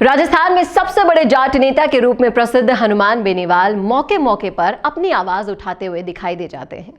राजस्थान में सबसे बड़े जाट नेता के रूप में प्रसिद्ध हनुमान बेनीवाल मौके मौके पर अपनी आवाज उठाते हुए दिखाई दे जाते हैं।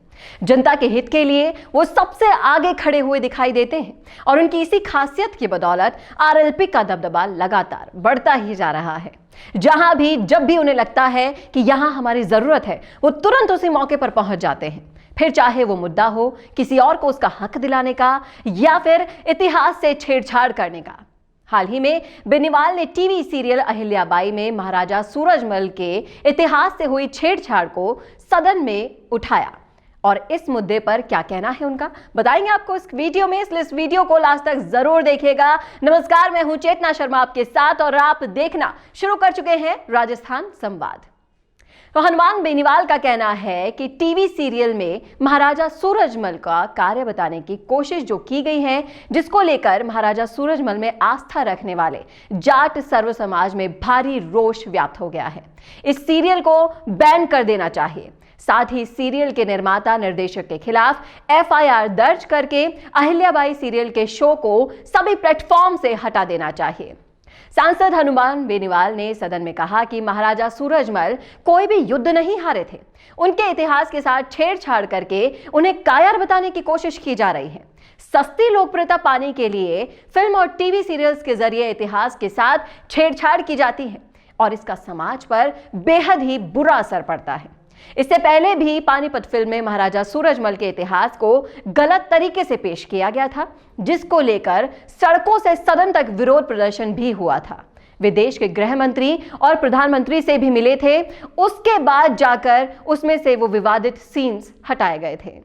जनता के हित के लिए वो सबसे आगे खड़े हुए दिखाई देते हैं और उनकी इसी खासियत की बदौलत आरएलपी का दबदबा लगातार बढ़ता ही जा रहा है। जहां भी जब भी उन्हें लगता है कि यहां हमारी जरूरत है, वो तुरंत उसी मौके पर पहुंच जाते हैं। फिर चाहे वो मुद्दा हो किसी और को उसका हक दिलाने का या फिर इतिहास से छेड़छाड़ करने का। हाल ही में बेनीवाल ने टीवी सीरियल अहिल्याबाई में महाराजा सूरजमल के इतिहास से हुई छेड़छाड़ को सदन में उठाया और इस मुद्दे पर क्या कहना है उनका बताएंगे आपको इस वीडियो में, इसलिए इस वीडियो को लास्ट तक जरूर देखिएगा। नमस्कार, मैं हूं चेतना शर्मा आपके साथ और आप देखना शुरू कर चुके हैं राजस्थान संवाद। तो हनुमान बेनीवाल का कहना है कि टीवी सीरियल में महाराजा सूरजमल का कार्य बताने की कोशिश जो की गई है, जिसको लेकर महाराजा सूरजमल में आस्था रखने वाले जाट सर्व समाज में भारी रोष व्याप्त हो गया है। इस सीरियल को बैन कर देना चाहिए। साथ ही सीरियल के निर्माता निर्देशक के खिलाफ एफआईआर दर्ज करके अहिल्याबाई सीरियल के शो को सभी प्लेटफॉर्म से हटा देना चाहिए। सांसद हनुमान बेनीवाल ने सदन में कहा कि महाराजा सूरजमल कोई भी युद्ध नहीं हारे थे। उनके इतिहास के साथ छेड़छाड़ करके उन्हें कायर बताने की कोशिश की जा रही है। सस्ती लोकप्रियता पाने के लिए फिल्म और टीवी सीरियल्स के जरिए इतिहास के साथ छेड़छाड़ की जाती है और इसका समाज पर बेहद ही बुरा असर पड़ता है। इससे पहले भी पानीपत फिल्म में महाराजा सूरजमल के इतिहास को गलत तरीके से पेश किया गया था, जिसको लेकर सड़कों से सदन तक विरोध प्रदर्शन भी हुआ था। वे देश के गृह मंत्री और प्रधानमंत्री से भी मिले थे। उसके बाद जाकर उसमें से वो विवादित सीन्स हटाए गए थे।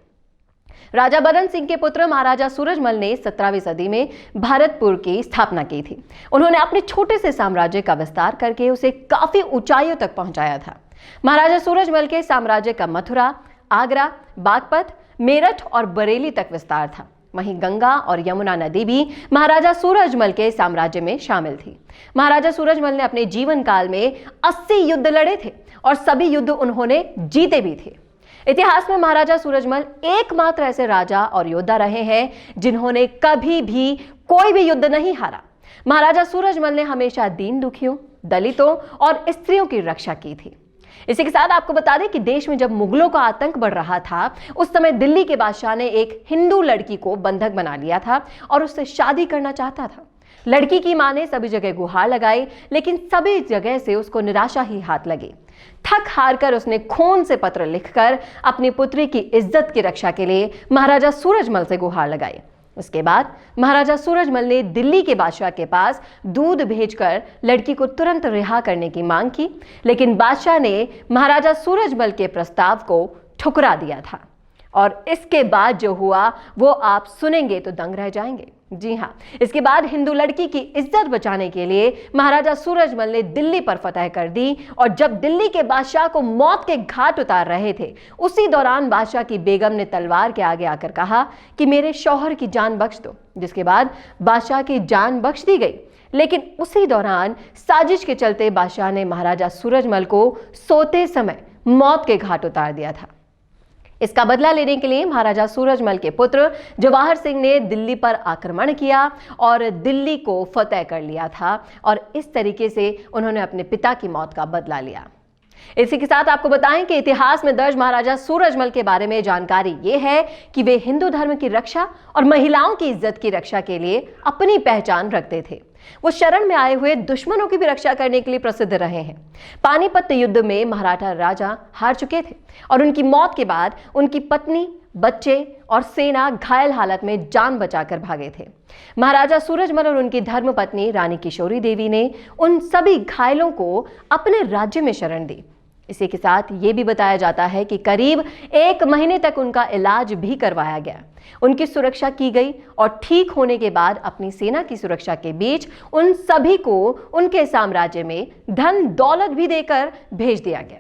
राजा बदन सिंह के पुत्र महाराजा सूरजमल ने 17वीं सदी में भरतपुर की स्थापना की थी। उन्होंने अपने छोटे से साम्राज्य का विस्तार करके उसे काफी ऊंचाइयों तक पहुंचाया था। महाराजा सूरजमल के साम्राज्य का मथुरा, आगरा, बागपत, मेरठ और बरेली तक विस्तार था। वहीं गंगा और यमुना नदी भी महाराजा सूरजमल के साम्राज्य में शामिल थी। महाराजा सूरजमल ने अपने जीवन काल में 80 युद्ध लड़े थे और सभी युद्ध उन्होंने जीते भी थे। इतिहास में महाराजा सूरजमल एकमात्र ऐसे राजा और योद्धा रहे हैं जिन्होंने कभी भी कोई भी युद्ध नहीं हारा। महाराजा सूरजमल ने हमेशा दीन दुखियों, दलितों और स्त्रियों की रक्षा की थी। इसी के साथ आपको बता दें कि देश में जब मुगलों का आतंक बढ़ रहा था, उस समय दिल्ली के बादशाह ने एक हिंदू लड़की को बंधक बना लिया था और उससे शादी करना चाहता था। लड़की की मां ने सभी जगह गुहार लगाई, लेकिन सभी जगह से उसको निराशा ही हाथ लगी। थक हार कर उसने खून से पत्र लिखकर अपनी पुत्री की इज्जत की रक्षा के लिए महाराजा सूरजमल से गुहार लगाई। उसके बाद महाराजा सूरजमल ने दिल्ली के बादशाह के पास दूध भेजकर लड़की को तुरंत रिहा करने की मांग की, लेकिन बादशाह ने महाराजा सूरजमल के प्रस्ताव को ठुकरा दिया था और इसके बाद जो हुआ वो आप सुनेंगे तो दंग रह जाएंगे। जी हाँ, इसके बाद हिंदू लड़की की इज्जत बचाने के लिए महाराजा सूरजमल ने दिल्ली पर फतह कर दी और जब दिल्ली के बादशाह को मौत के घाट उतार रहे थे, उसी दौरान बादशाह की बेगम ने तलवार के आगे आकर कहा कि मेरे शौहर की जान बख्श दो, जिसके बाद बादशाह की जान बख्श दी गई। लेकिन उसी दौरान साजिश के चलते बादशाह ने महाराजा सूरजमल को सोते समय मौत के घाट उतार दिया था। इसका बदला लेने के लिए महाराजा सूरजमल के पुत्र जवाहर सिंह ने दिल्ली पर आक्रमण किया और दिल्ली को फतेह कर लिया था और इस तरीके से उन्होंने अपने पिता की मौत का बदला लिया। इसी के साथ आपको बताएं कि इतिहास में दर्ज महाराजा सूरजमल के बारे में जानकारी ये है कि वे हिंदू धर्म की रक्षा और महिलाओं की इज्जत की रक्षा के लिए अपनी पहचान रखते थे। वो शरण में आए हुए दुश्मनों की भी रक्षा करने के लिए प्रसिद्ध रहे हैं। पानीपत युद्ध में मराठा राजा हार चुके थे और उनकी मौत के बाद उनकी पत्नी, बच्चे और सेना घायल हालत में जान बचाकर भागे थे। महाराजा सूरजमल और उनकी धर्मपत्नी रानी किशोरी देवी ने उन सभी घायलों को अपने राज्य में शरण दी। इसी के साथ ये भी बताया जाता है कि करीब 1 महीने तक उनका इलाज भी करवाया गया। उनकी सुरक्षा की गई और ठीक होने के बाद अपनी सेना की सुरक्षा के बीच उन सभी को उनके साम्राज्य में धन दौलत भी देकर भेज दिया गया।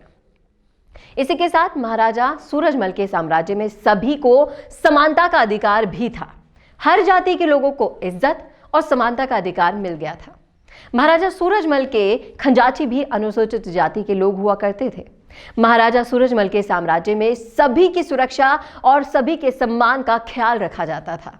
इसी के साथ महाराजा सूरजमल के साम्राज्य में सभी को समानता का अधिकार भी था। हर जाति के लोगों को इज्जत और समानता का अधिकार मिल गया था। महाराजा सूरजमल के खंजाची भी अनुसूचित जाति के लोग हुआ करते थे। महाराजा सूरजमल के साम्राज्य में सभी की सुरक्षा और सभी के सम्मान का ख्याल रखा जाता था।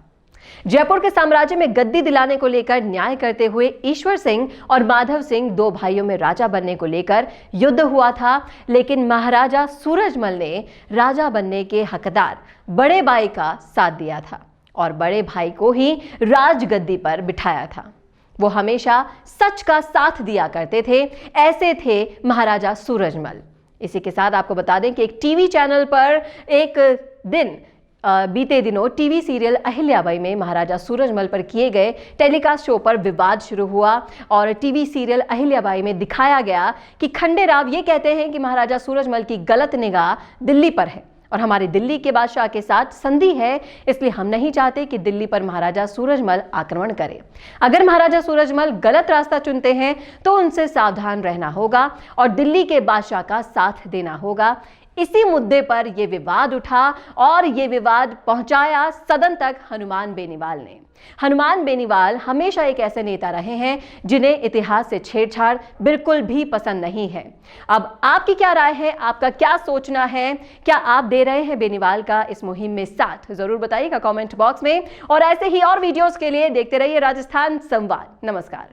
जयपुर के साम्राज्य में गद्दी दिलाने को लेकर न्याय करते हुए ईश्वर सिंह और माधव सिंह दो भाइयों में राजा बनने को लेकर युद्ध हुआ था, लेकिन महाराजा सूरजमल ने राजा बनने के हकदार बड़े भाई का साथ दिया था और बड़े भाई को ही राजगद्दी पर बिठाया था। वो हमेशा सच का साथ दिया करते थे, ऐसे थे महाराजा सूरजमल। इसी के साथ आपको बता दें कि एक टीवी चैनल पर एक दिन बीते दिनों टीवी सीरियल अहिल्याबाई में महाराजा सूरजमल पर किए गए टेलीकास्ट शो पर विवाद शुरू हुआ और टीवी सीरियल अहिल्याबाई में दिखाया गया कि खंडे राव ये कहते हैं कि महाराजा सूरजमल की गलत निगाह दिल्ली पर है और हमारी दिल्ली के बादशाह के साथ संधि है, इसलिए हम नहीं चाहते कि दिल्ली पर महाराजा सूरजमल आक्रमण करें। अगर महाराजा सूरजमल गलत रास्ता चुनते हैं तो उनसे सावधान रहना होगा और दिल्ली के बादशाह का साथ देना होगा। इसी मुद्दे पर यह विवाद उठा और यह विवाद पहुंचाया सदन तक हनुमान बेनीवाल ने। हनुमान बेनीवाल हमेशा एक ऐसे नेता रहे हैं जिन्हें इतिहास से छेड़छाड़ बिल्कुल भी पसंद नहीं है। अब आपकी क्या राय है, आपका क्या सोचना है, क्या आप दे रहे हैं बेनीवाल का इस मुहिम में साथ? जरूर बताइएगा कमेंट बॉक्स में और ऐसे ही और वीडियोस के लिए देखते रहिए राजस्थान संवाद। नमस्कार।